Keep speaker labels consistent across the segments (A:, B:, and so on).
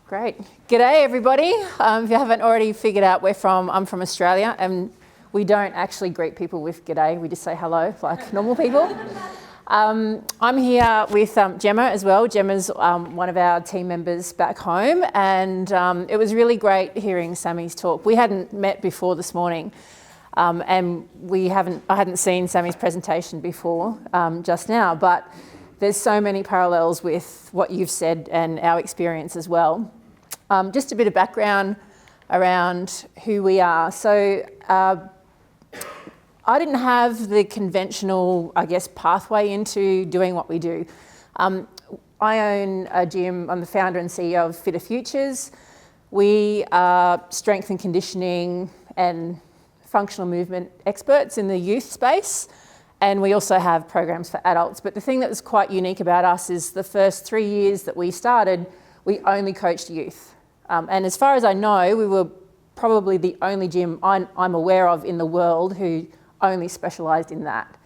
A: Great. G'day everybody. If you haven't already figured out I'm from Australia, and we don't actually greet people with g'day, we just say hello like normal people. I'm here with Gemma as well. Gemma's one of our team members back home, and it was really great hearing Sammy's talk. We hadn't met before this morning, and I hadn't seen Sammy's presentation before just now, but there's so many parallels with what you've said and our experience as well. Just a bit of background around who we are. So I didn't have the conventional, pathway into doing what we do. I own a gym. I'm the founder and CEO of Fitter Futures. We are strength and conditioning and functional movement experts in the youth space. And we also have programs for adults. But the thing that was quite unique about us is the first 3 years that we started, we only coached youth. And as far as I know, we were probably the only gym I'm aware of in the world who only specialised in that.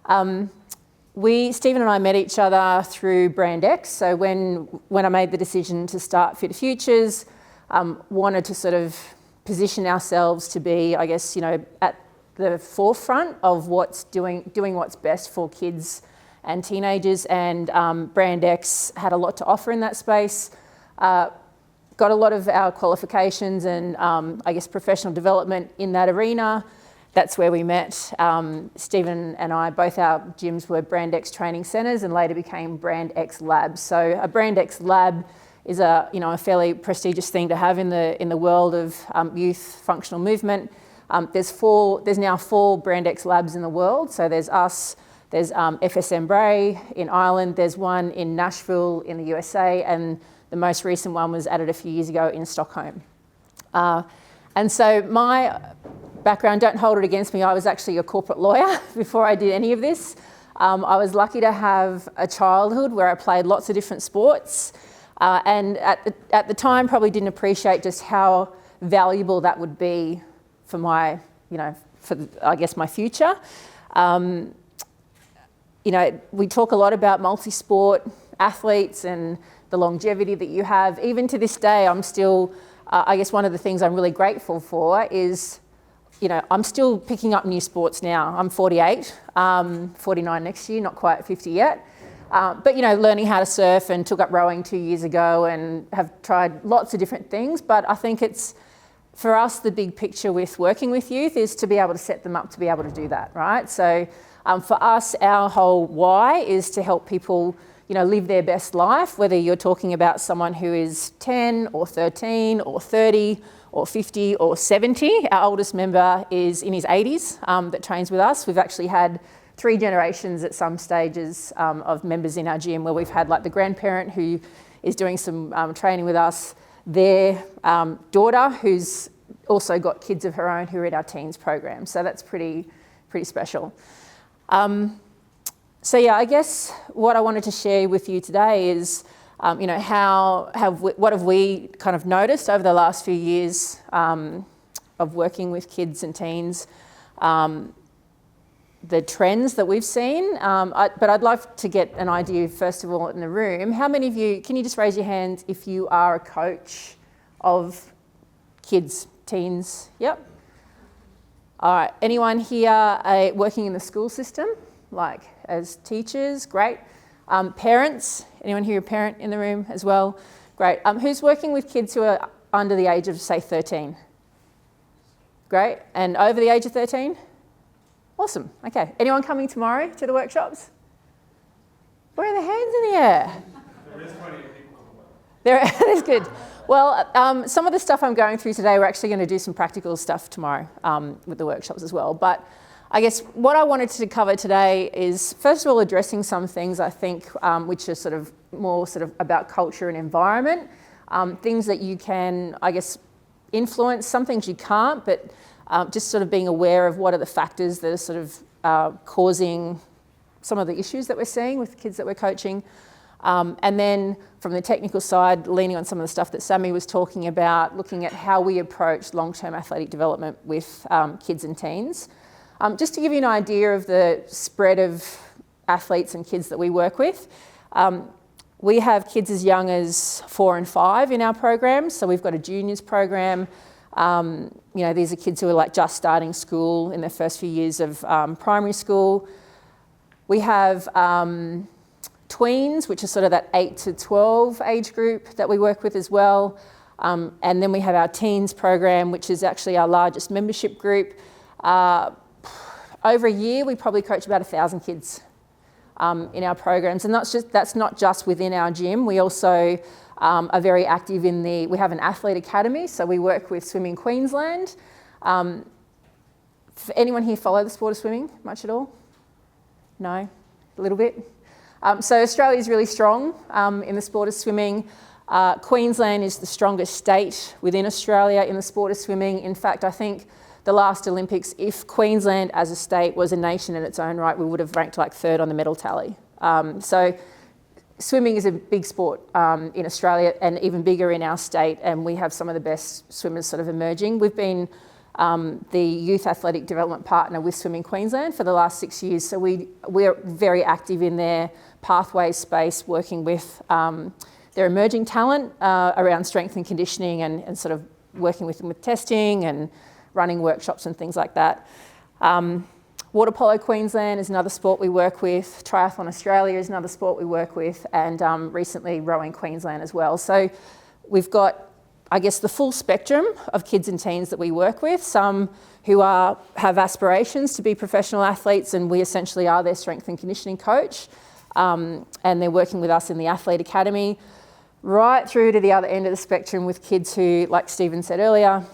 A: Stephen and I met each other through Brand X. So when I made the decision to start Fitter Futures, wanted to sort of position ourselves to be, at the forefront of doing what's best for kids and teenagers. And Brand X had a lot to offer in that space. Got a lot of our qualifications and professional development in that arena. That's where we met. Stephen and I, both our gyms were Brand X training centres and later became Brand X labs. So a Brand X lab is a fairly prestigious thing to have in the world of youth functional movement. There's now 4 Brand X labs in the world. So there's us, there's FSM Bray in Ireland, there's one in Nashville in the USA, and the most recent one was added a few years ago in Stockholm. And so my background, don't hold it against me, I was actually a corporate lawyer before I did any of this. I was lucky to have a childhood where I played lots of different sports, and at the time probably didn't appreciate just how valuable that would be for my, my future. We talk a lot about multi-sport athletes and the longevity that you have. Even to this day, I'm still, one of the things I'm really grateful for is, I'm still picking up new sports now. I'm 48, 49 next year, not quite 50 yet. But learning how to surf and took up rowing 2 years ago and have tried lots of different things. But I think it's, for us, the big picture with working with youth is to be able to set them up to be able to do that, right? So for us, our whole why is to help people live their best life, whether you're talking about someone who is 10 or 13 or 30 or 50 or 70. Our oldest member is in his 80s that trains with us. We've actually had 3 generations at some stages of members in our gym where we've had like the grandparent who is doing some training with us, their daughter who's also got kids of her own who are in our teens program. So that's pretty special. What I wanted to share with you today is, what have we kind of noticed over the last few years of working with kids and teens, the trends that we've seen. But I'd like to get an idea, first of all, in the room. How many of you, can you just raise your hands if you are a coach of kids, teens? Yep. All right. Anyone here working in the school system? Like as teachers, great. Parents, anyone here a parent in the room as well? Great. Who's working with kids who are under the age of, say, 13? Great. And over the age of 13? Awesome. Okay. Anyone coming tomorrow to the workshops? Where are the hands in the air?
B: There is 20 people coming.
A: That is good. Well, some of the stuff I'm going through today, we're actually going to do some practical stuff tomorrow with the workshops as well. But what I wanted to cover today is, first of all, addressing some things I think which are more about culture and environment, things that you can, influence, some things you can't, but just being aware of what are the factors that are causing some of the issues that we're seeing with kids that we're coaching. And then from the technical side, leaning on some of the stuff that Sammy was talking about, looking at how we approach long-term athletic development with kids and teens. Just to give you an idea of the spread of athletes and kids that we work with, We have kids as young as 4 and 5 in our program. So we've got a juniors program. These are kids who are like just starting school in their first few years of primary school. We have tweens, which is sort of that 8 to 12 age group that we work with as well. And then we have our teens program, which is actually our largest membership group. Over a year, we probably coach about 1,000 kids in our programs. And that's not just within our gym. We also are very active we have an athlete academy, so we work with Swimming Queensland. Anyone here follow the sport of swimming much at all? No? A little bit? So Australia is really strong in the sport of swimming. Queensland is the strongest state within Australia in the sport of swimming. In fact, I think the last Olympics, if Queensland as a state was a nation in its own right, we would have ranked like 3rd on the medal tally. So swimming is a big sport in Australia and even bigger in our state, and we have some of the best swimmers sort of emerging. We've been the youth athletic development partner with Swimming Queensland for the last 6 years, so we're very active in their pathway space, working with their emerging talent around strength and conditioning and sort of working with them with testing and running workshops and things like that. Water polo Queensland is another sport we work with. Triathlon Australia is another sport we work with, and recently rowing Queensland as well. So we've got, I guess, the full spectrum of kids and teens that we work with. Some who have aspirations to be professional athletes, and we essentially are their strength and conditioning coach. And they're working with us in the Athlete Academy, right through to the other end of the spectrum with kids who, like Stephen said earlier,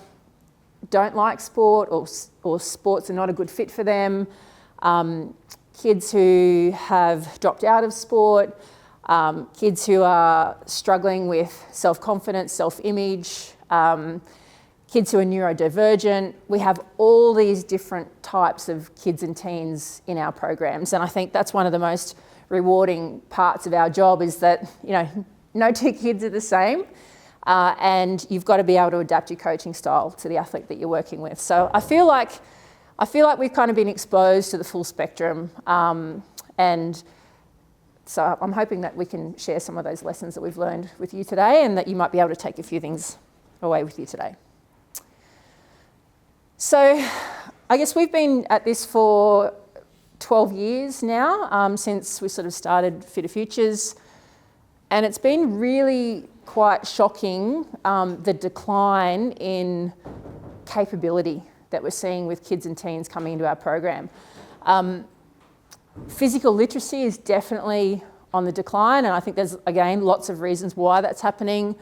A: don't like sport or sports are not a good fit for them. Kids who have dropped out of sport, kids who are struggling with self-confidence, self-image, kids who are neurodivergent. We have all these different types of kids and teens in our programs, and I think that's one of the most rewarding parts of our job is that, no two kids are the same. And you've got to be able to adapt your coaching style to the athlete that you're working with. So I feel like we've kind of been exposed to the full spectrum, and so I'm hoping that we can share some of those lessons that we've learned with you today, and that you might be able to take a few things away with you today. So I guess we've been at this for 12 years now, since we sort of started Fitter Futures, and it's been really quite shocking, the decline in capability that we're seeing with kids and teens coming into our program. Physical literacy is definitely on the decline, and I think there's, again, lots of reasons why that's happening.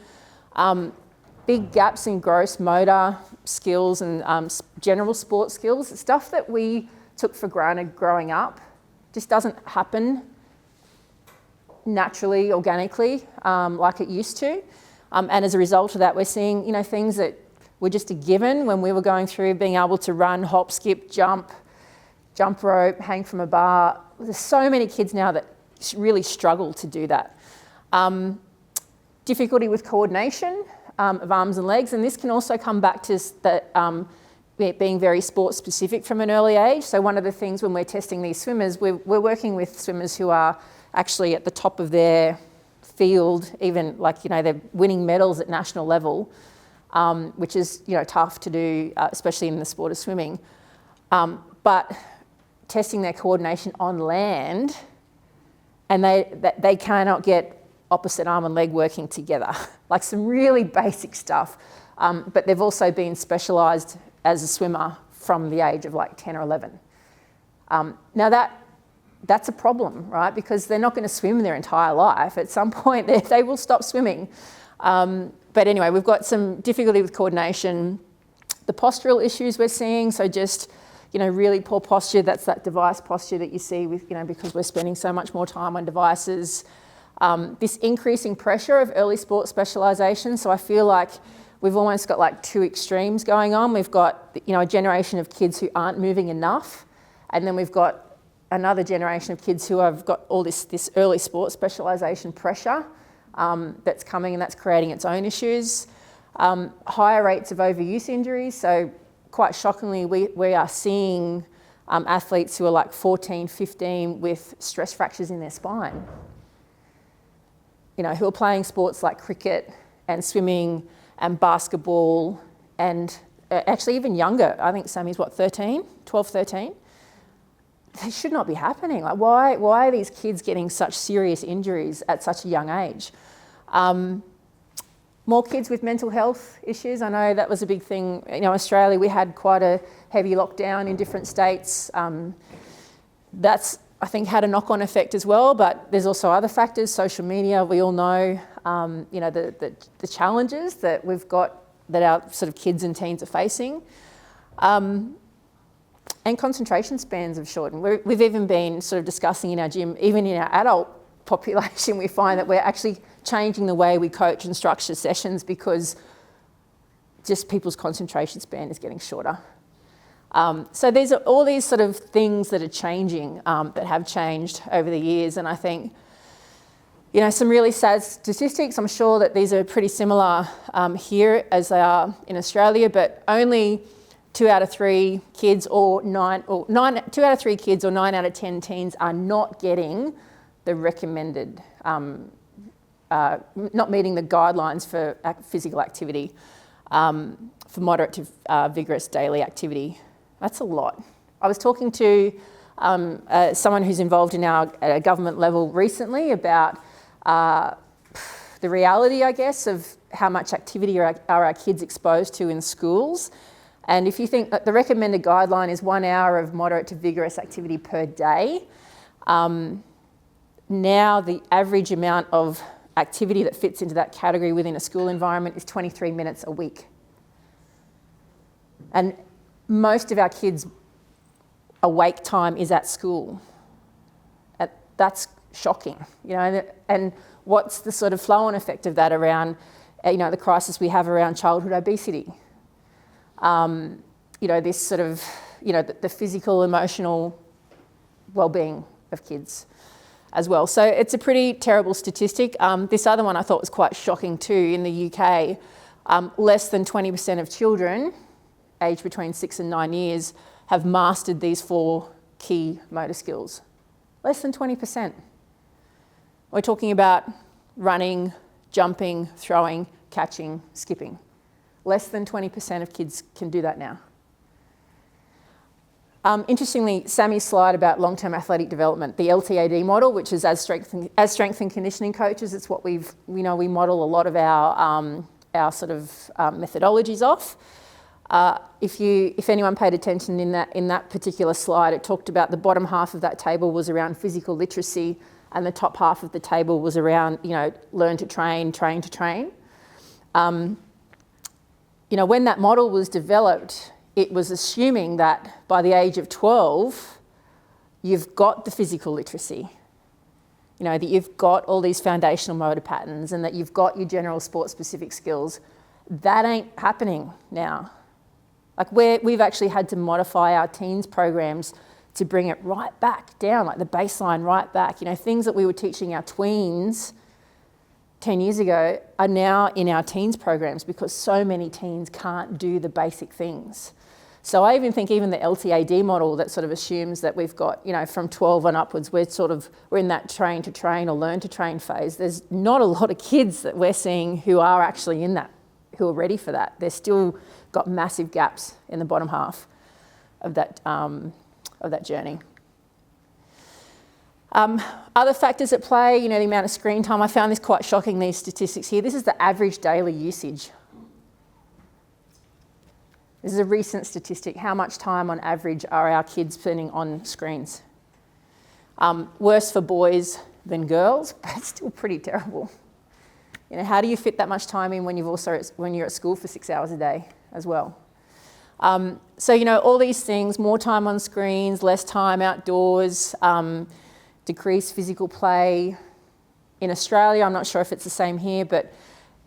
A: Big gaps in gross motor skills and general sports skills, stuff that we took for granted growing up, just doesn't happen naturally, organically, like it used to. And as a result of that, we're seeing, things that were just a given when we were going through being able to run, hop, skip, jump rope, hang from a bar. There's so many kids now that really struggle to do that. Difficulty with coordination of arms and legs, and this can also come back to that being very sports specific from an early age. So one of the things when we're testing these swimmers, we're working with swimmers who are actually at the top of their field, even they're winning medals at national level, which is tough to do, especially in the sport of swimming. But testing their coordination on land, and they cannot get opposite arm and leg working together, like some really basic stuff. But they've also been specialised as a swimmer from the age of 10 or 11. Now that's a problem, right? Because they're not going to swim their entire life. At some point, they will stop swimming. But anyway, we've got some difficulty with coordination. The postural issues we're seeing, so just, really poor posture, that's that device posture that you see with, because we're spending so much more time on devices. This increasing pressure of early sport specialisation, so I feel like we've almost got two extremes going on. We've got, a generation of kids who aren't moving enough, and then we've got another generation of kids who have got all this early sport specialisation pressure that's coming, and that's creating its own issues. Higher rates of overuse injuries, so quite shockingly we are seeing athletes who are 14, 15 with stress fractures in their spine. who are playing sports like cricket and swimming and basketball and actually even younger. I think Sammy's 12, 13. They should not be happening. Like, why are these kids getting such serious injuries at such a young age? More kids with mental health issues. I know that was a big thing. Australia, we had quite a heavy lockdown in different states. That's, I think, had a knock-on effect as well, but there's also other factors. Social media, we all know, the challenges that we've got, that our sort of kids and teens are facing. And concentration spans have shortened. We've even been sort of discussing in our gym, even in our adult population, we find that we're actually changing the way we coach and structure sessions because just people's concentration span is getting shorter. So there's all these sort of things that are changing, that have changed over the years. And I think, some really sad statistics. I'm sure that these are pretty similar here as they are in Australia, but only 2 out of 3 kids or 2 out of 3 kids or 9 out of 10 teens are not getting the recommended, not meeting the guidelines for physical activity, for moderate to vigorous daily activity. That's a lot. I was talking to someone who's involved in our government level recently about the reality, I guess, of how much activity are our kids exposed to in schools. And if you think that the recommended guideline is 1 hour of moderate to vigorous activity per day, now the average amount of activity that fits into that category within a school environment is 23 minutes a week. And most of our kids' awake time is at school. That's shocking, and what's the sort of flow-on effect of that around, the crisis we have around childhood obesity? This sort of, the physical, emotional well-being of kids as well. So it's a pretty terrible statistic. This other one I thought was quite shocking too. In the UK, less than 20% of children aged between 6 and 9 years have mastered these 4 key motor skills. Less than 20%. We're talking about running, jumping, throwing, catching, skipping. Less than 20% of kids can do that now. Interestingly, Sammy's slide about long-term athletic development, the LTAD model, which is as strength and conditioning coaches, it's what we model a lot of our sort of methodologies off. If anyone paid attention in that particular slide, it talked about the bottom half of that table was around physical literacy, and the top half of the table was around learn to train, train to train. When that model was developed, it was assuming that by the age of 12, you've got the physical literacy, that you've got all these foundational motor patterns and that you've got your general sport-specific skills. That ain't happening now. Like we've actually had to modify our teens programs to bring it right back down, like the baseline right back. Things that we were teaching our tweens 10 years ago are now in our teens programs because so many teens can't do the basic things. So I even think even the LTAD model that sort of assumes that we've got, from 12 and upwards, we're in that train to train or learn to train phase. There's not a lot of kids that we're seeing who are actually in that, who are ready for that. They're still got massive gaps in the bottom half of that journey. Other factors at play, the amount of screen time. I found this quite shocking, these statistics here. This is the average daily usage. This is a recent statistic. How much time on average are our kids spending on screens? Worse for boys than girls, but it's still pretty terrible. How do you fit that much time in when you're at school for 6 hours a day as well? So, all these things, more time on screens, less time outdoors, decreased physical play. In Australia, I'm not sure if it's the same here, but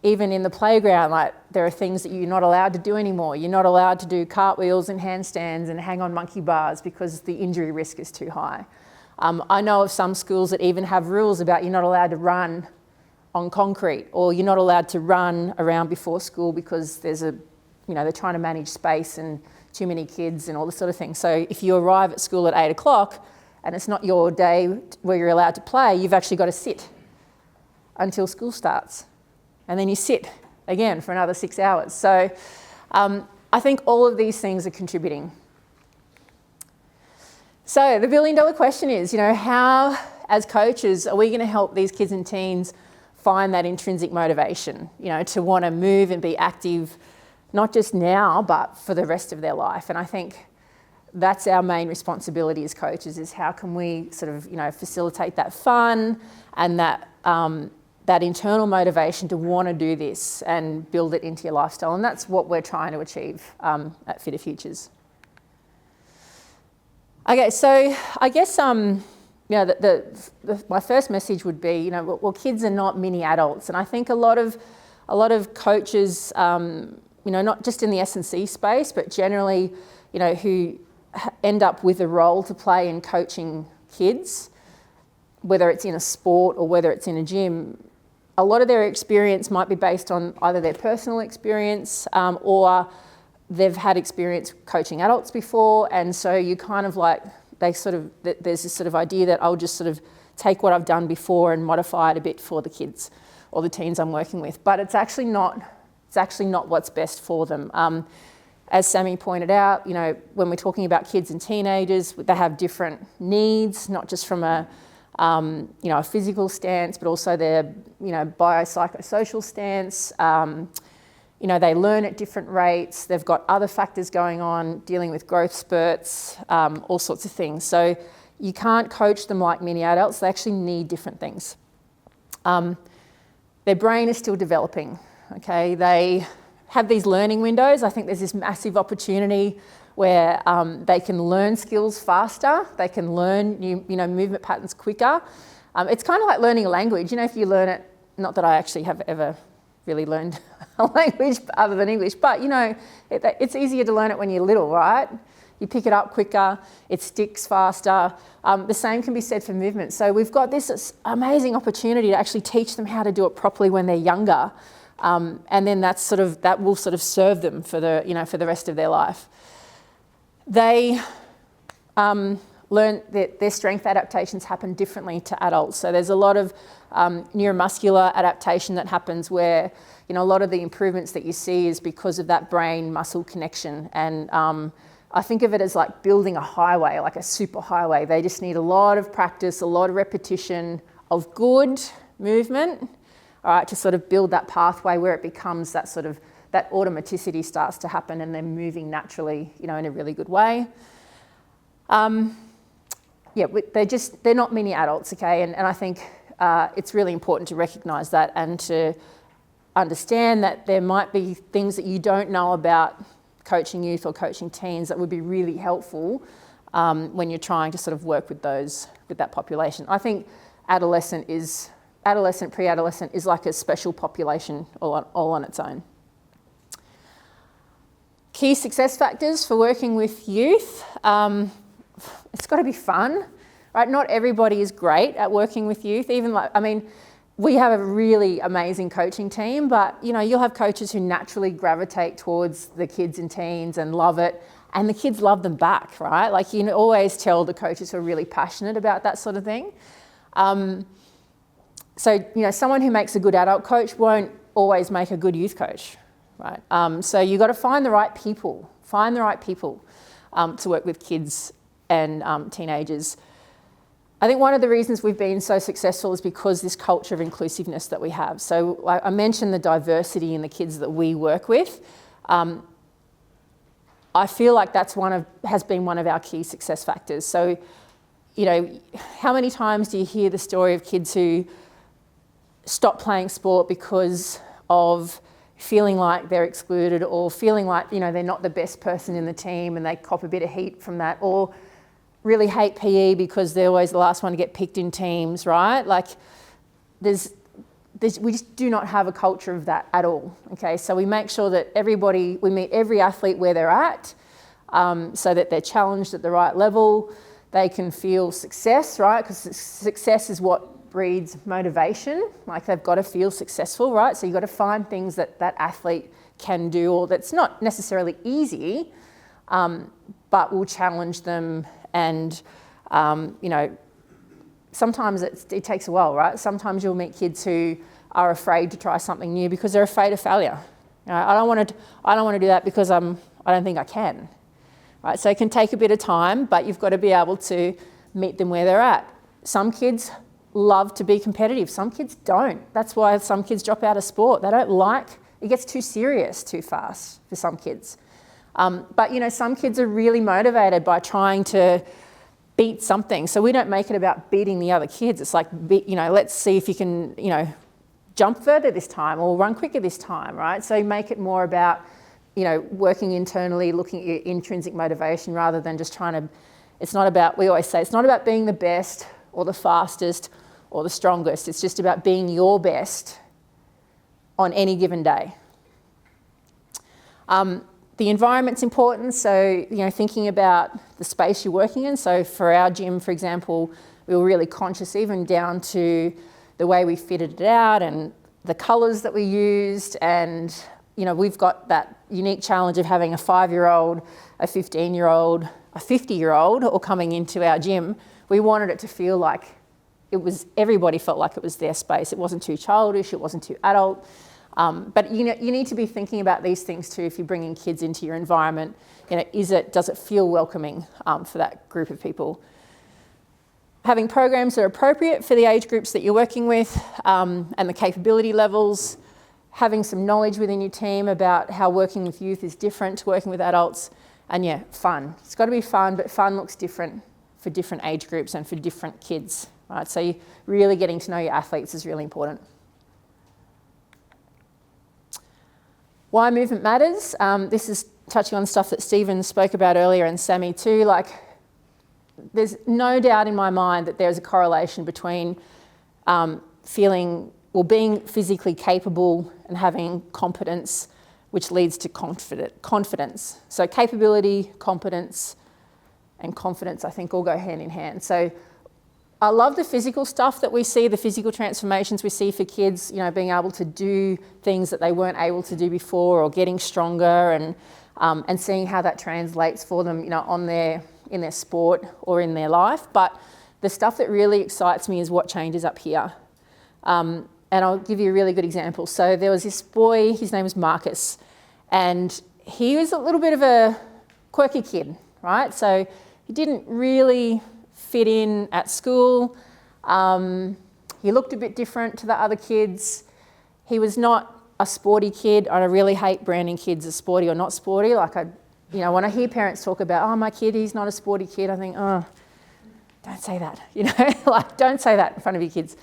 A: even in the playground, there are things that you're not allowed to do anymore. You're not allowed to do cartwheels and handstands and hang on monkey bars because the injury risk is too high. I know of some schools that even have rules about you're not allowed to run on concrete, or you're not allowed to run around before school because there's they're trying to manage space and too many kids and all this sort of thing. So if you arrive at school at 8 o'clock and it's not your day where you're allowed to play, you've actually got to sit until school starts. And then you sit again for another 6 hours. So I think all of these things are contributing. So the billion-dollar question is, how, as coaches, are we going to help these kids and teens find that intrinsic motivation, to want to move and be active, not just now, but for the rest of their life? And I think that's our main responsibility as coaches, is how can we sort of, facilitate that fun and that internal motivation to want to do this and build it into your lifestyle. And that's what we're trying to achieve at Fitter Futures. Okay, so I guess my first message would be, well, kids are not mini adults, and I think a lot of coaches, not just in the S&C space, but generally, who end up with a role to play in coaching kids, whether it's in a sport or whether it's in a gym, a lot of their experience might be based on either their personal experience or they've had experience coaching adults before, and so you kind of like, there's this sort of idea that I'll just sort of take what I've done before and modify it a bit for the kids or the teens I'm working with. But it's actually not what's best for them. As Sammy pointed out, when we're talking about kids and teenagers, they have different needs, not just from a physical stance, but also their, biopsychosocial stance. They learn at different rates. They've got other factors going on, dealing with growth spurts, all sorts of things. So you can't coach them like mini adults. They actually need different things. Their brain is still developing, okay? They have these learning windows. I think there's this massive opportunity where they can learn skills faster. They can learn new, movement patterns quicker. It's kind of like learning a language. If you learn it, not that I actually have ever really learned a language other than English, but it's easier to learn it when you're little, right? You pick it up quicker, it sticks faster. The same can be said for movement. So we've got this amazing opportunity to actually teach them how to do it properly when they're younger, and then that will serve them for the rest of their life. They learn that their strength adaptations happen differently to adults. So there's a lot of neuromuscular adaptation that happens where, a lot of the improvements that you see is because of that brain-muscle connection. And I think of it as like building a highway, like a super highway. They just need a lot of practice, a lot of repetition of good movement, all right, to sort of build that pathway where it becomes that that automaticity starts to happen and they're moving naturally, in a really good way. They're not mini adults, okay? And I think it's really important to recognise that and to understand that there might be things that you don't know about coaching youth or coaching teens that would be really helpful when you're trying to sort of work with that population. I think adolescent, pre-adolescent is like a special population all on its own. Key success factors for working with youth. It's got to be fun, right? Not everybody is great at working with youth. We have a really amazing coaching team, but you'll have coaches who naturally gravitate towards the kids and teens and love it, and the kids love them back, right? Like you always tell the coaches who are really passionate about that sort of thing. Someone who makes a good adult coach won't always make a good youth coach, right? So you've got to find the right people. To work with kids and teenagers. I think one of the reasons we've been so successful is because this culture of inclusiveness that we have. So I mentioned the diversity in the kids that we work with. I feel like has been one of our key success factors. So, how many times do you hear the story of kids who stop playing sport because of feeling like they're excluded or feeling like, they're not the best person in the team and they cop a bit of heat from that, or really hate PE because they're always the last one to get picked in teams, right? Like we just do not have a culture of that at all, okay? So we make sure that we meet every athlete where they're at, so that they're challenged at the right level, they can feel success, right? Because success is what breeds motivation. Like they've got to feel successful, right? So you've got to find things that athlete can do, or that's not necessarily easy, but will challenge them and, sometimes it takes a while, right? Sometimes you'll meet kids who are afraid to try something new because they're afraid of failure. You know, I don't want to do that because I don't think I can. Right? So it can take a bit of time, but you've got to be able to meet them where they're at. Some kids love to be competitive. Some kids don't. That's why some kids drop out of sport. They don't like, it gets too serious too fast for some kids. But you know, some kids are really motivated by trying to beat something. So we don't make it about beating the other kids. It's like, you know, let's see if you can, you know, jump further this time or run quicker this time, right? So you make it more about, you know, working internally, looking at your intrinsic motivation rather than just trying to, it's not about, we always say, it's not about being the best or the fastest or the strongest. It's just about being your best on any given day. The environment's important, so you know, thinking about the space you're working in. So for our gym, for example, we were really conscious even down to the way we fitted it out and the colours that we used. And you know, we've got that unique challenge of having a 5-year-old, a 15-year-old, a 50-year-old all coming into our gym. We wanted it to feel like it was, everybody felt like it was their space. It wasn't too childish, it wasn't too adult. But you know, you need to be thinking about these things too if you're bringing kids into your environment. You know, does it feel welcoming for that group of people? Having programs that are appropriate for the age groups that you're working with and the capability levels. Having some knowledge within your team about how working with youth is different to working with adults. And yeah, fun. It's got to be fun, but fun looks different for different age groups and for different kids. Right? So you really getting to know your athletes is really important. Why movement matters. This is touching on stuff that Stephen spoke about earlier and Sammy too. Like, there's no doubt in my mind that there's a correlation between being physically capable and having competence, which leads to confidence. So capability, competence, and confidence, I think, all go hand in hand. So I love the physical stuff that we see, the physical transformations we see for kids, you know, being able to do things that they weren't able to do before or getting stronger and seeing how that translates for them, you know, in their sport or in their life. But the stuff that really excites me is what changes up here. And I'll give you a really good example. So there was this boy, his name was Marcus, and he was a little bit of a quirky kid, right? So he didn't really fit in at school. He looked a bit different to the other kids. He was not a sporty kid. I really hate branding kids as sporty or not sporty. Like, you know, when I hear parents talk about, oh, my kid, he's not a sporty kid, I think, oh, don't say that, you know, like, don't say that in front of your kids.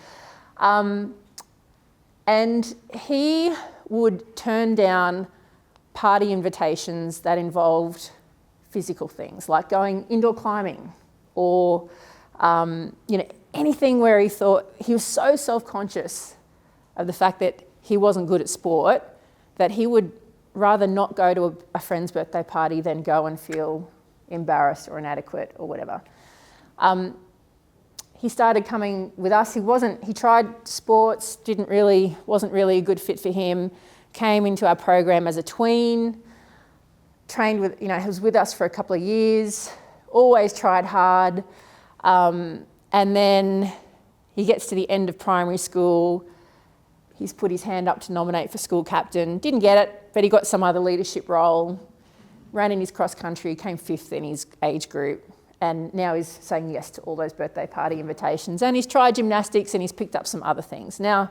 A: And he would turn down party invitations that involved physical things, like going indoor climbing or, you know, anything where he thought, he was so self-conscious of the fact that he wasn't good at sport that he would rather not go to a friend's birthday party than go and feel embarrassed or inadequate or whatever. He started coming with us. He tried sports, wasn't really a good fit for him. Came into our program as a tween, trained with, you know, he was with us for a couple of years, always tried hard. And then he gets to the end of primary school. He's put his hand up to nominate for school captain. Didn't get it, but he got some other leadership role. Ran in his cross country, came 5th in his age group. And now he's saying yes to all those birthday party invitations. And he's tried gymnastics and he's picked up some other things. Now,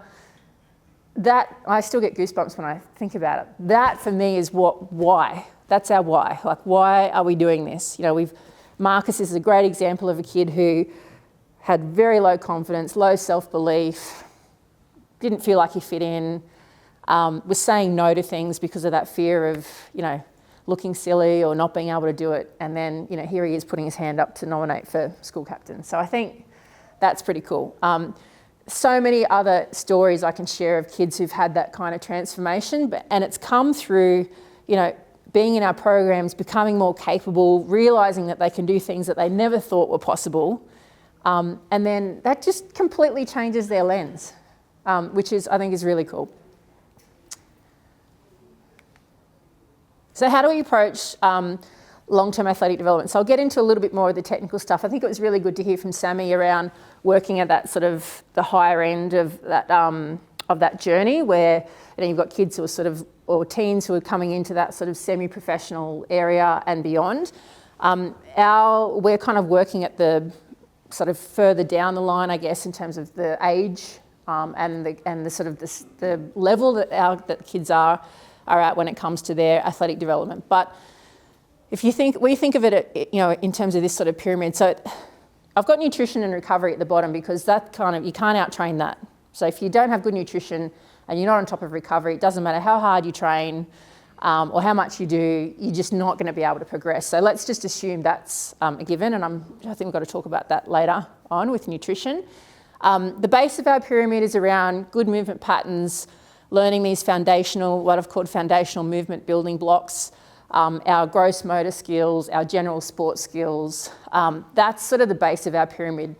A: that, I still get goosebumps when I think about it. That for me is why. That's our why. Like, why are we doing this? You know, Marcus is a great example of a kid who had very low confidence, low self-belief, didn't feel like he fit in, was saying no to things because of that fear of, you know, looking silly or not being able to do it. And then, you know, here he is putting his hand up to nominate for school captain. So I think that's pretty cool. So many other stories I can share of kids who've had that kind of transformation, and it's come through, you know, being in our programs, becoming more capable, realising that they can do things that they never thought were possible. And then that just completely changes their lens, which I think is really cool. So how do we approach long-term athletic development. So I'll get into a little bit more of the technical stuff. I think it was really good to hear from Sammy around working at that sort of the higher end of that journey, where you've got kids who are sort of, or teens who are coming into that sort of semi-professional area and beyond. We're kind of working at the sort of further down the line, I guess, in terms of the age and the sort of the level that kids are at when it comes to their athletic development. But if we think of it, in terms of this sort of pyramid. So I've got nutrition and recovery at the bottom, because that you can't out-train that. So if you don't have good nutrition and you're not on top of recovery, it doesn't matter how hard you train or how much you do, you're just not going to be able to progress. So let's just assume that's a given, and I think we've got to talk about that later on with nutrition. The base of our pyramid is around good movement patterns, learning these what I've called foundational movement building blocks, our gross motor skills, our general sports skills. That's sort of the base of our pyramid.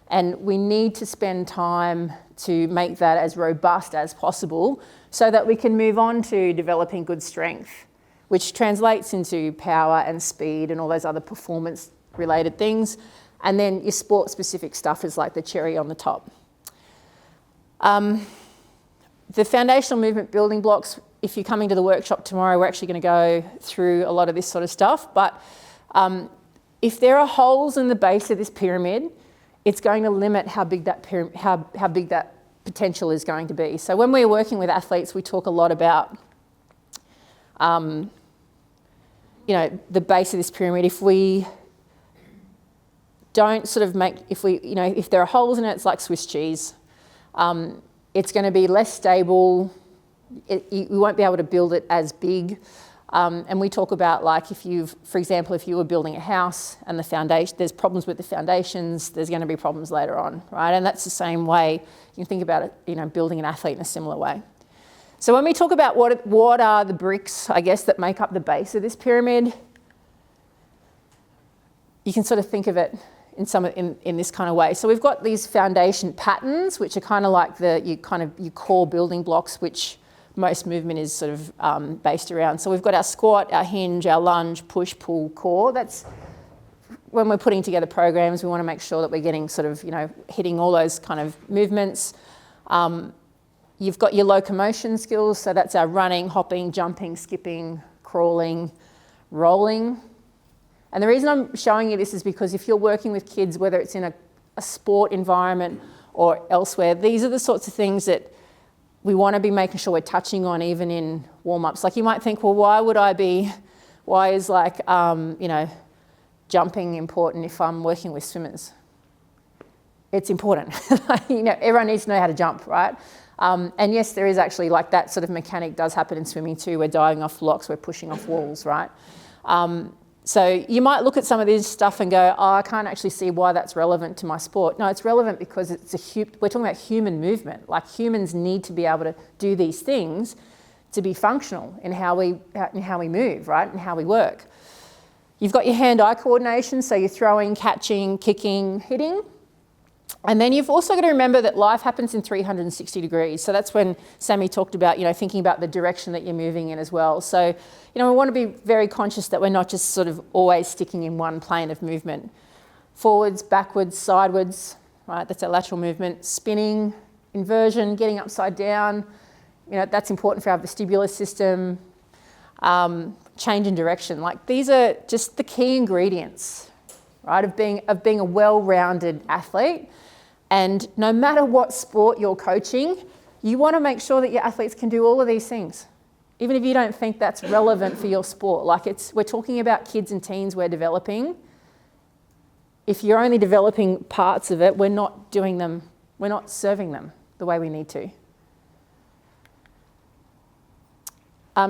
A: And we need to spend time to make that as robust as possible so that we can move on to developing good strength, which translates into power and speed and all those other performance-related things. And then your sport-specific stuff is like the cherry on the top. The foundational movement building blocks, if you're coming to the workshop tomorrow, we're actually going to go through a lot of this sort of stuff. But if there are holes in the base of this pyramid, it's going to limit how big that how big that potential is going to be. So when we're working with athletes, we talk a lot about the base of this pyramid. If we don't sort of if there are holes in it, it's like Swiss cheese. It's going to be less stable. You won't be able to build it as big. And we talk about, like, for example, if you were building a house and the foundation, there's problems with the foundations, there's going to be problems later on, right? And that's the same way you can think about it, building an athlete in a similar way. So when we talk about what are the bricks, I guess, that make up the base of this pyramid, you can sort of think of it in this kind of way. So we've got these foundation patterns, which are kind of like your core building blocks, which most movement is sort of based around. So we've got our squat, our hinge, our lunge, push, pull, core. That's when we're putting together programs, we want to make sure that we're getting sort of, hitting all those kind of movements. You've got your locomotion skills. So that's our running, hopping, jumping, skipping, crawling, rolling. And the reason I'm showing you this is because if you're working with kids, whether it's in a sport environment or elsewhere, these are the sorts of things that we want to be making sure we're touching on even in warm-ups. Like, you might think, well, why is jumping important if I'm working with swimmers? It's important. Everyone needs to know how to jump, right? And yes, there is actually, like, that sort of mechanic does happen in swimming too. We're diving off blocks, we're pushing off walls, right? So you might look at some of this stuff and go, I can't actually see why that's relevant to my sport. No, it's relevant because we're talking about human movement. Like, humans need to be able to do these things to be functional in how we move, right, and how we work. You've got your hand-eye coordination, so you're throwing, catching, kicking, hitting. And then you've also got to remember that life happens in 360 degrees. So that's when Sammy talked about, thinking about the direction that you're moving in as well. So, we want to be very conscious that we're not just sort of always sticking in one plane of movement. Forwards, backwards, sidewards, right? That's our lateral movement. Spinning, inversion, getting upside down. That's important for our vestibular system. Change in direction. Like, these are just the key ingredients, right, of being a well-rounded athlete. And no matter what sport you're coaching, you want to make sure that your athletes can do all of these things, even if you don't think that's relevant for your sport. Like, we're talking about kids and teens we're developing. If you're only developing parts of it, we're not serving them the way we need to.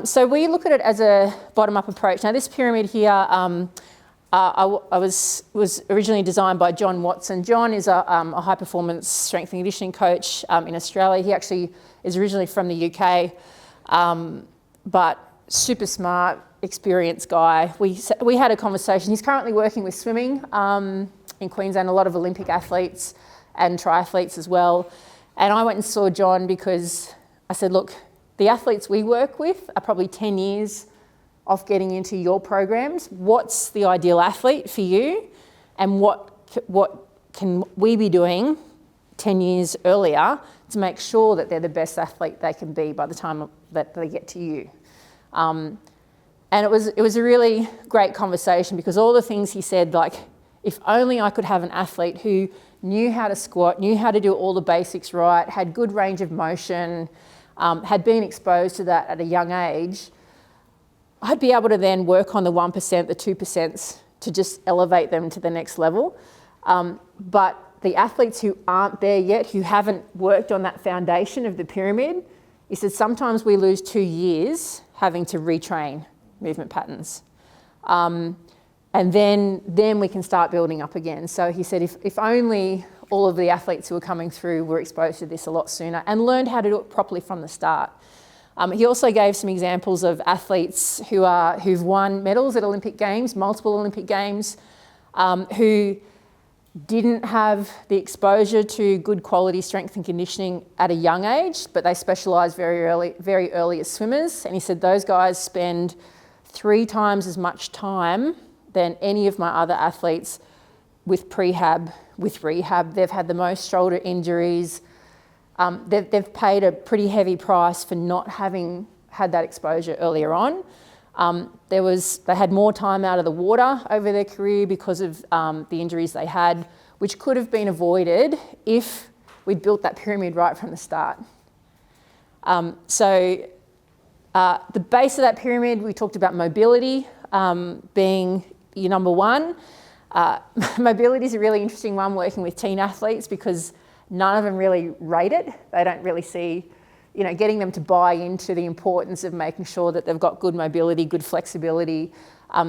A: So we look at it as a bottom-up approach. Now, this pyramid here, was originally designed by John Watson. John is a high-performance strength and conditioning coach in Australia. He actually is originally from the UK, but super smart, experienced guy. We had a conversation. He's currently working with swimming in Queensland, a lot of Olympic athletes and triathletes as well. And I went and saw John because I said, look, the athletes we work with are probably 10 years of getting into your programs. What's the ideal athlete for you, and what can we be doing 10 years earlier to make sure that they're the best athlete they can be by the time that they get to you. And it was a really great conversation, because all the things he said, like, if only I could have an athlete who knew how to squat, knew how to do all the basics right, had good range of motion, had been exposed to that at a young age, I'd be able to then work on the 1%, the 2% to just elevate them to the next level. But the athletes who aren't there yet, who haven't worked on that foundation of the pyramid, he said sometimes we lose 2 years having to retrain movement patterns. And then we can start building up again. So he said if only all of the athletes who are coming through were exposed to this a lot sooner and learned how to do it properly from the start. He also gave some examples of athletes who've won medals at Olympic Games, multiple Olympic Games, who didn't have the exposure to good quality strength and conditioning at a young age, but they specialised very early as swimmers. And he said those guys spend 3 times as much time than any of my other athletes with prehab, with rehab. They've had the most shoulder injuries. They've paid a pretty heavy price for not having had that exposure earlier on. They had more time out of the water over their career because of the injuries they had, which could have been avoided if we'd built that pyramid right from the start. The base of that pyramid, we talked about mobility being your number one. Mobility is a really interesting one, working with teen athletes, because none of them really rate it. They don't really see, getting them to buy into the importance of making sure that they've got good mobility, good flexibility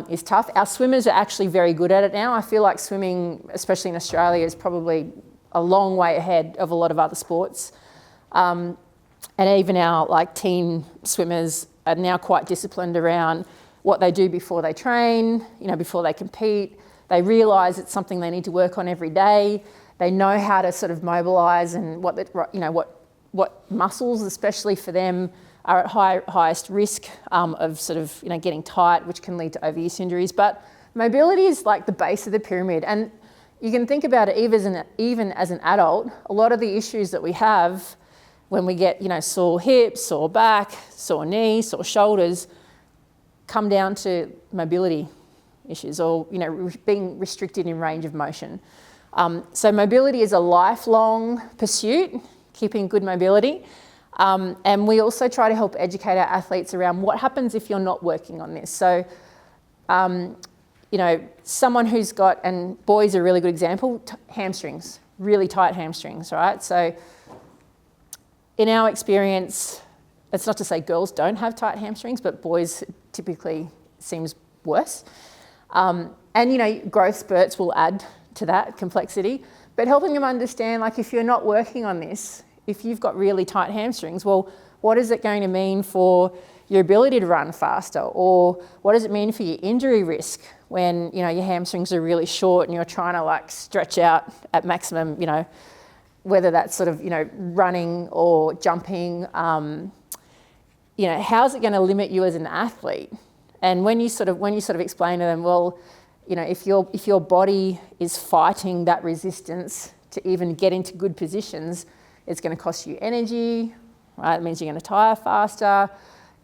A: is tough. Our swimmers are actually very good at it now. I feel like swimming, especially in Australia, is probably a long way ahead of a lot of other sports. And even our teen swimmers are now quite disciplined around what they do before they train, before they compete. They realise it's something they need to work on every day. They know how to sort of mobilise and what muscles, especially for them, are at highest risk of sort of getting tight, which can lead to overuse injuries. But mobility is like the base of the pyramid, and you can think about it even as an adult. A lot of the issues that we have when we get sore hips, sore back, sore knees, sore shoulders, come down to mobility issues or being restricted in range of motion. So mobility is a lifelong pursuit, keeping good mobility. And we also try to help educate our athletes around what happens if you're not working on this. So, someone who's got, and boys are a really good example, hamstrings, really tight hamstrings, right? So in our experience, it's not to say girls don't have tight hamstrings, but boys typically seems worse. And growth spurts will add to that complexity, but helping them understand, if you're not working on this, if you've got really tight hamstrings, well, what is it going to mean for your ability to run faster? Or what does it mean for your injury risk when, your hamstrings are really short and you're trying to stretch out at maximum, whether that's sort of, running or jumping, how's it going to limit you as an athlete? And when you sort of explain to them, well, if your body is fighting that resistance to even get into good positions, it's going to cost you energy, right? It means you're going to tire faster.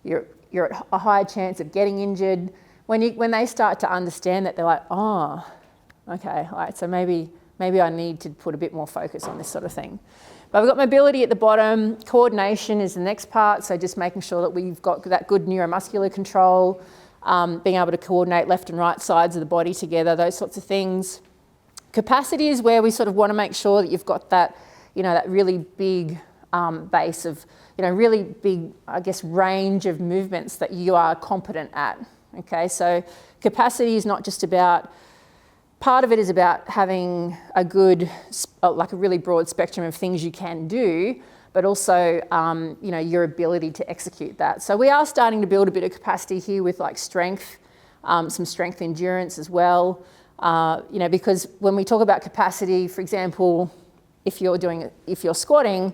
A: You're at a higher chance of getting injured. When they start to understand that, they're like, oh, okay, all right, so maybe I need to put a bit more focus on this sort of thing. But we've got mobility at the bottom. Coordination is the next part, so just making sure that we've got that good neuromuscular control, being able to coordinate left and right sides of the body together, those sorts of things. Capacity is where we sort of want to make sure that you've got that, that really big base of, really big, range of movements that you are competent at. Okay, so capacity is not just about, part of it is about having a good, a really broad spectrum of things you can do, but also, your ability to execute that. So we are starting to build a bit of capacity here with strength, some strength endurance as well. Because when we talk about capacity, for example, if you're squatting,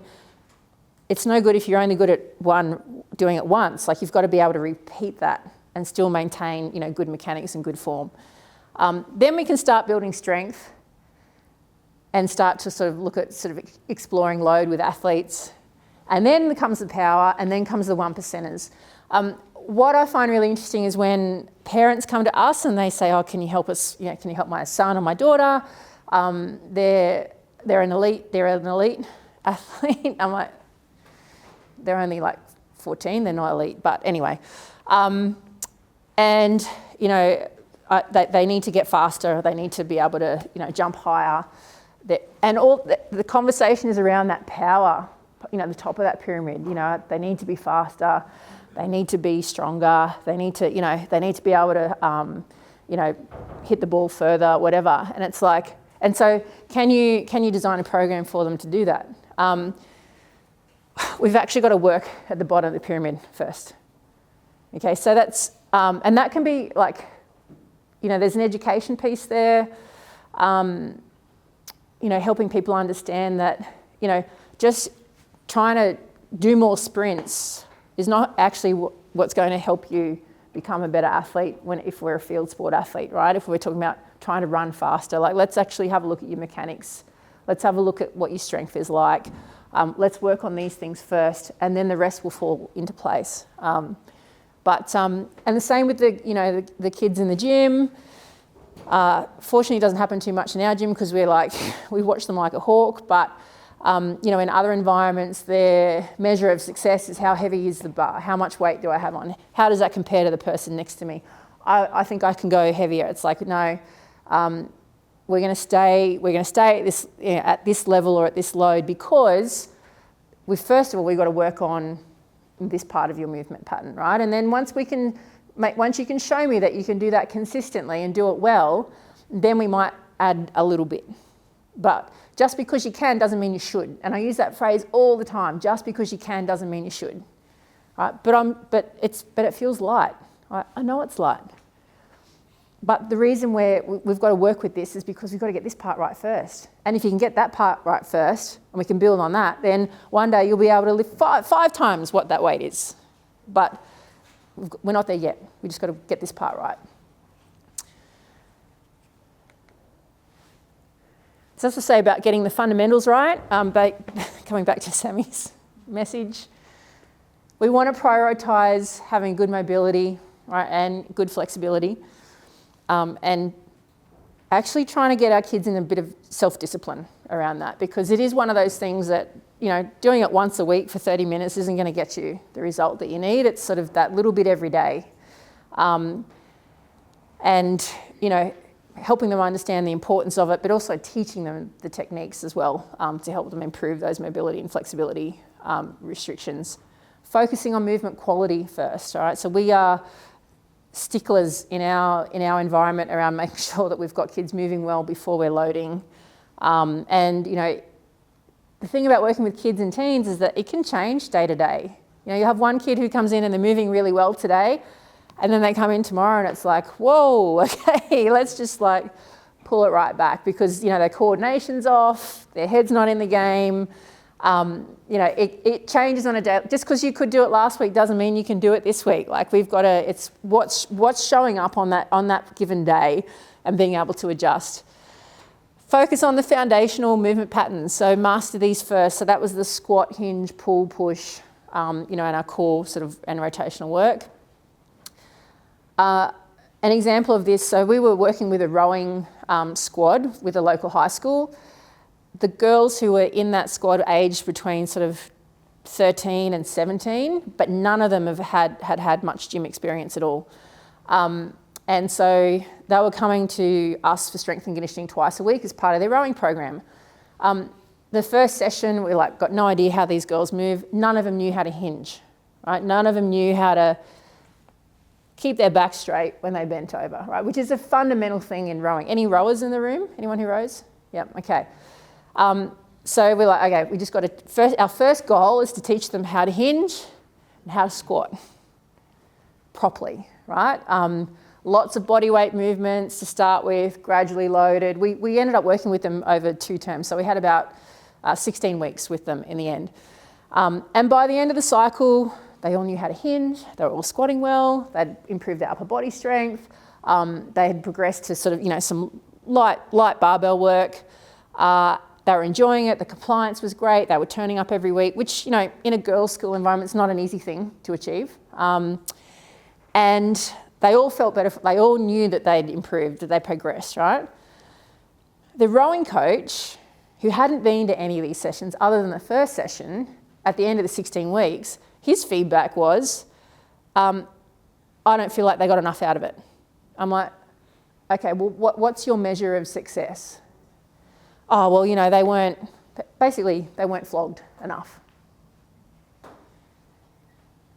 A: it's no good if you're only good at doing it once. You've got to be able to repeat that and still maintain, good mechanics and good form. Then we can start building strength and start to sort of look at sort of exploring load with athletes. And then comes the power, and then comes the 1%ers. What I find really interesting is when parents come to us and they say, "Oh, can you help us? Can you help my son or my daughter? They're an elite athlete." I'm like, they're only like 14, they're not elite, but anyway. They need to get faster, they need to be able to, jump higher. And all the conversation is around that power, the top of that pyramid. They need to be faster, they need to be stronger, they need to be able to, hit the ball further, whatever. And it's like, and so can you design a program for them to do that? We've actually got to work at the bottom of the pyramid first. Okay, so that's, and that can be like, there's an education piece there, helping people understand that, just trying to do more sprints is not actually what's going to help you become a better athlete if we're a field sport athlete, right? If we're talking about trying to run faster, like let's actually have a look at your mechanics. Let's have a look at what your strength is like. Let's work on these things first, and then the rest will fall into place. And the same with the kids in the gym. Fortunately, it doesn't happen too much in our gym because we watch them like a hawk. But in other environments, their measure of success is how heavy is the bar, how much weight do I have on, how does that compare to the person next to me? I think I can go heavier. It's like, no, we're going to stay at this level or at this load because we've got to work on this part of your movement pattern, right? And then once you can show me that you can do that consistently and do it well, then we might add a little bit. But just because you can doesn't mean you should. And I use that phrase all the time. Just because you can doesn't mean you should. Right? But it feels light. Right? I know it's light. But the reason we've got to work with this is because we've got to get this part right first. And if you can get that part right first, and we can build on that, then one day you'll be able to lift five times what that weight is. But we're not there yet. We just got to get this part right. So that's to say about getting the fundamentals right. Coming back to Sammy's message, we want to prioritise having good mobility, right, and good flexibility. And actually trying to get our kids in a bit of self-discipline around that, because it is one of those things that, doing it once a week for 30 minutes isn't going to get you the result that you need. It's sort of that little bit every day. Helping them understand the importance of it, but also teaching them the techniques as well to help them improve those mobility and flexibility restrictions. Focusing on movement quality first, all right? So we are sticklers in our environment around making sure that we've got kids moving well before we're loading. The thing about working with kids and teens is that it can change day to day. You have one kid who comes in and they're moving really well today, and then they come in tomorrow and it's like, whoa, okay, let's just pull it right back because, their coordination's off, their head's not in the game. It changes on a day. Just because you could do it last week doesn't mean you can do it this week. We've got to, it's what's showing up on that given day and being able to adjust. Focus on the foundational movement patterns. So master these first. So that was the squat, hinge, pull, push, in our core sort of and rotational work. An example of this, so we were working with a rowing squad with a local high school. The girls who were in that squad aged between sort of 13 and 17, but none of them have had much gym experience at all. And so they were coming to us for strength and conditioning twice a week as part of their rowing program. The first session, we got no idea how these girls move. None of them knew how to hinge, right? None of them knew how to keep their back straight when they bent over, right? Which is a fundamental thing in rowing. Any rowers in the room? Anyone who rows? Yep, okay. So we're okay, we just got to, our first goal is to teach them how to hinge and how to squat properly, right? Lots of body weight movements to start with, gradually loaded. We ended up working with them over 2 terms, so we had about 16 weeks with them in the end. And by the end of the cycle, They all knew how to hinge. They were all squatting well. They'd improved their upper body strength. They had progressed to sort of, some light barbell work. They were enjoying it. The compliance was great. They were turning up every week, which, in a girls' school environment is not an easy thing to achieve. And they all felt better. They all knew that they'd improved, that they progressed, right? The rowing coach, who hadn't been to any of these sessions other than the first session, at the end of the 16 weeks, his feedback was, I don't feel like they got enough out of it. I'm like, okay, well, what's your measure of success? Oh, well, they weren't flogged enough.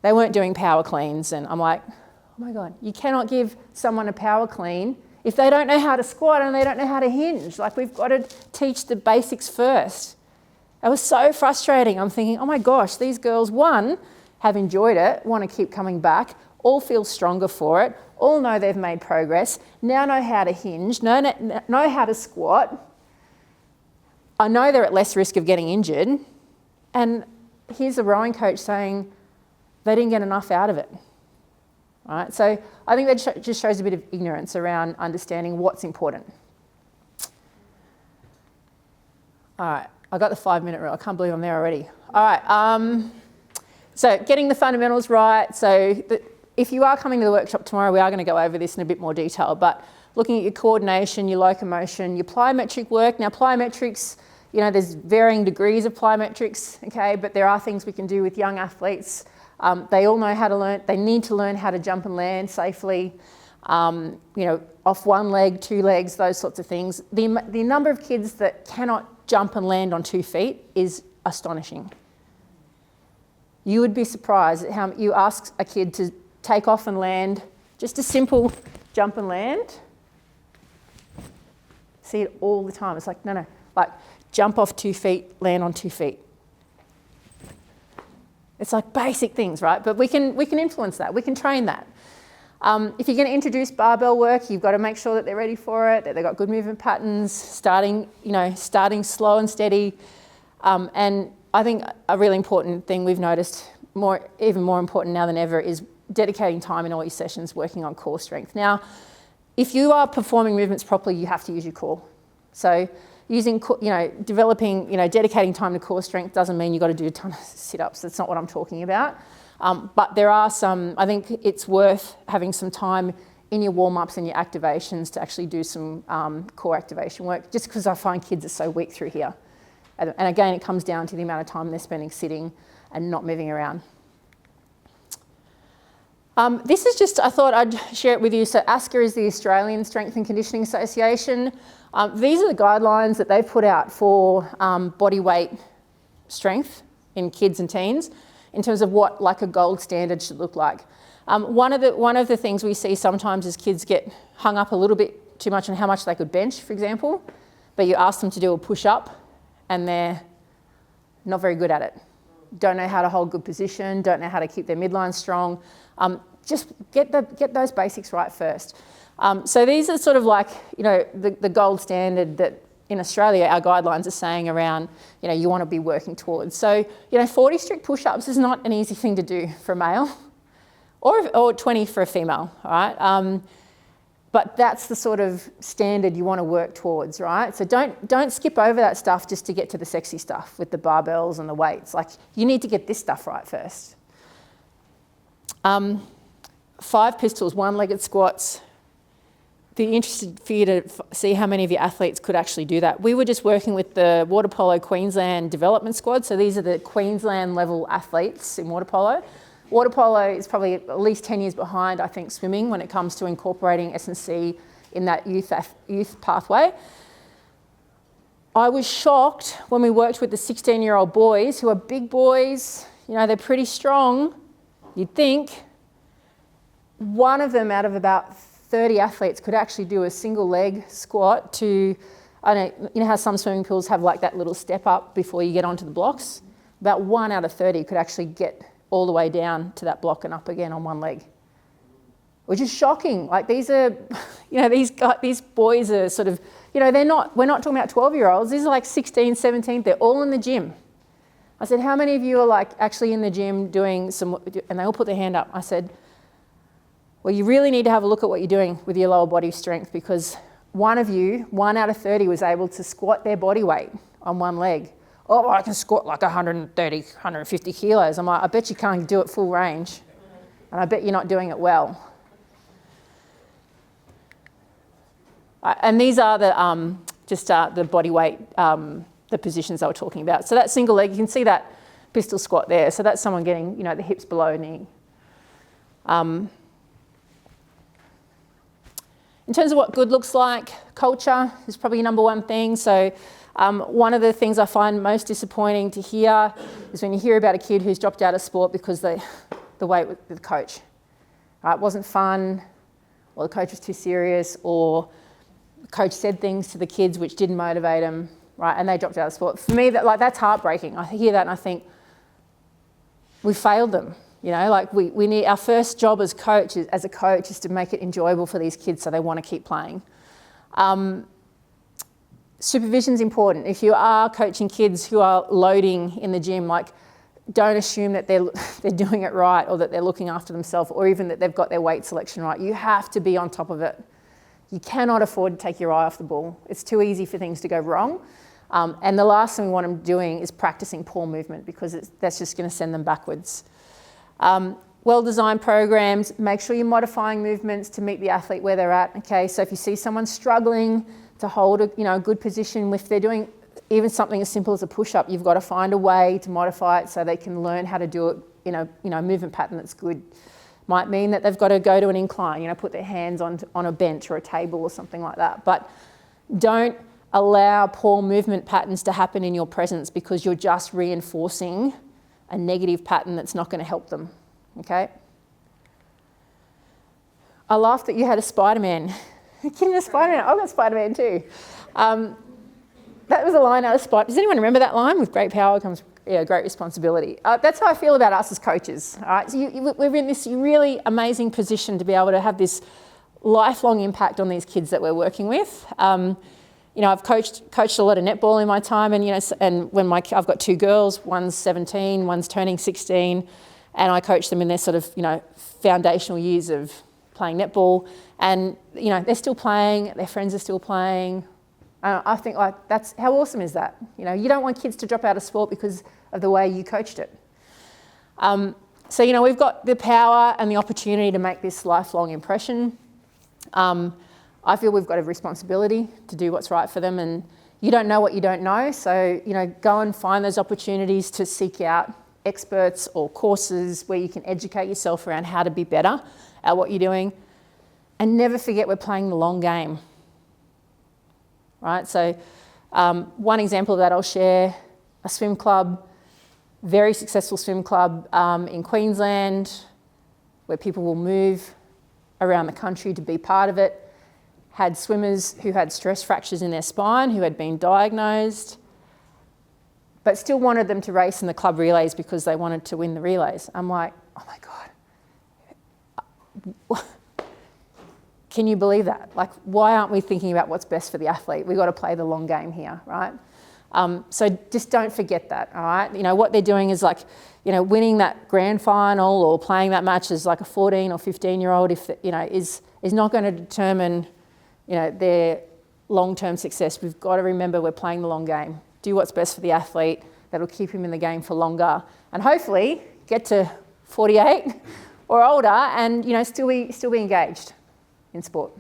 A: They weren't doing power cleans. And I'm like, oh my God, you cannot give someone a power clean if they don't know how to squat and they don't know how to hinge. Like, we've got to teach the basics first. It was so frustrating. I'm thinking, oh my gosh, these girls, one, have enjoyed it, want to keep coming back, all feel stronger for it, all know they've made progress, now know how to hinge, know how to squat. I know they're at less risk of getting injured. And here's a rowing coach saying they didn't get enough out of it. Right? So I think that just shows a bit of ignorance around understanding what's important. All right, I got the 5-minute rule. I can't believe I'm there already. All right, so getting the fundamentals right. So if you are coming to the workshop tomorrow, we are going to go over this in a bit more detail, but looking at your coordination, your locomotion, your plyometric work. Now, plyometrics, there's varying degrees of plyometrics, okay, but there are things we can do with young athletes. They all know how to learn. They need to learn how to jump and land safely, off one leg, 2 legs, those sorts of things. The number of kids that cannot jump and land on 2 feet is astonishing. You would be surprised at how you ask a kid to take off and land, just a simple jump and land. See it all the time. It's like, no, like jump off 2 feet, land on 2 feet. It's like basic things, right? But we can influence that. We can train that. If you're going to introduce barbell work, you've got to make sure that they're ready for it, that they've got good movement patterns, starting slow and steady. And I think a really important thing we've noticed, even more important now than ever, is dedicating time in all your sessions working on core strength. Now, if you are performing movements properly, you have to use your core. So dedicating time to core strength doesn't mean you've got to do a ton of sit-ups. That's not what I'm talking about. But there are I think it's worth having some time in your warm-ups and your activations to actually do some core activation work, just because I find kids are so weak through here. And again, it comes down to the amount of time they're spending sitting and not moving around. This is just, I thought I'd share it with you. So ASCA is the Australian Strength and Conditioning Association. These are the guidelines that they've put out for body weight strength in kids and teens in terms of what like a gold standard should look like. One of the things we see sometimes is kids get hung up a little bit too much on how much they could bench, for example, but you ask them to do a push-up and they're not very good at it. Don't know how to hold good position, don't know how to keep their midline strong. Just get those basics right first. So these are sort of like, the gold standard that in Australia our guidelines are saying around, you want to be working towards. So, 40 strict push-ups is not an easy thing to do for a male or 20 for a female, all right? But that's the sort of standard you want to work towards, right? So don't skip over that stuff just to get to the sexy stuff with the barbells and the weights. Like, you need to get this stuff right first. 5 pistols, 1-legged squats. Be interested for you to see how many of your athletes could actually do that. We were just working with the Water Polo Queensland Development Squad. So these are the Queensland level athletes in water polo. Water polo is probably at least 10 years behind, I think, swimming when it comes to incorporating S&C in that youth pathway. I was shocked when we worked with the 16-year-old boys who are big boys. They're pretty strong, you'd think. One of them out of about 30 athletes could actually do a single leg squat to, how some swimming pools have like that little step up before you get onto the blocks? About 1 out of 30 could actually get all the way down to that block and up again on 1 leg, which is shocking. Like, these are, these boys are sort of, we're not talking about 12-year-olds. These are like 16, 17, they're all in the gym. I said, how many of you are like actually in the gym doing some, and they all put their hand up. I said, well, you really need to have a look at what you're doing with your lower body strength, because one of you, 1 out of 30, was able to squat their body weight on one leg. Oh, I can squat like 130, 150 kilos. I'm like, I bet you can't do it full range. And I bet you're not doing it well. And these are the the body weight, the positions I was talking about. So that single leg, you can see that pistol squat there. So that's someone getting, the hips below knee. In terms of what good looks like, culture is probably number one thing. So one of the things I find most disappointing to hear is when you hear about a kid who's dropped out of sport because the weight with the coach. It wasn't fun, or the coach was too serious, or the coach said things to the kids which didn't motivate them, right? And they dropped out of sport. For me, that's heartbreaking. I hear that and I think, we failed them. We need, our first job as a coach is to make it enjoyable for these kids so they want to keep playing. Supervision's important. If you are coaching kids who are loading in the gym, don't assume that they're doing it right, or that they're looking after themselves, or even that they've got their weight selection right. You have to be on top of it. You cannot afford to take your eye off the ball. It's too easy for things to go wrong. And the last thing we want them doing is practicing poor movement, because that's just going to send them backwards. Well-designed programs, make sure you're modifying movements to meet the athlete where they're at. Okay, so if you see someone struggling to hold a good position, if they're doing even something as simple as a push-up, you've got to find a way to modify it so they can learn how to do it in a movement pattern that's good. Might mean that they've got to go to an incline, put their hands on a bench or a table or something like that. But don't allow poor movement patterns to happen in your presence, because you're just reinforcing a negative pattern that's not going to help them, okay? I laughed that you had a Spider-Man. Kidding, a Spider-Man? I've got Spider-Man too. That was a line out of Spider. Does anyone remember that line? With great power comes great responsibility. That's how I feel about us as coaches. All right, so we're in this really amazing position to be able to have this lifelong impact on these kids that we're working with. I've coached a lot of netball in my time, and when I've got 2 girls, one's 17, one's turning 16, and I coach them in their sort of foundational years of playing netball, and they're still playing, their friends are still playing. I think that's how awesome is that? You don't want kids to drop out of sport because of the way you coached it. So we've got the power and the opportunity to make this lifelong impression. I feel we've got a responsibility to do what's right for them, and you don't know what you don't know. So, go and find those opportunities to seek out experts or courses where you can educate yourself around how to be better at what you're doing. And never forget, we're playing the long game, right? So one example of that I'll share, a swim club, very successful swim club in Queensland, where people will move around the country to be part of it. Had swimmers who had stress fractures in their spine, who had been diagnosed, but still wanted them to race in the club relays because they wanted to win the relays. I'm like, oh my God. Can you believe that? Why aren't we thinking about what's best for the athlete? We've got to play the long game here, right? So just don't forget that, all right? What they're doing is winning that grand final or playing that match as a 14 or 15-year-old is not going to determine their long-term success. We've got to remember we're playing the long game. Do what's best for the athlete. That'll keep him in the game for longer, and hopefully get to 48 or older and still be engaged in sport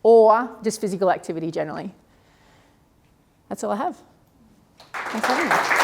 A: or just physical activity generally. That's all I have. Thanks for having me.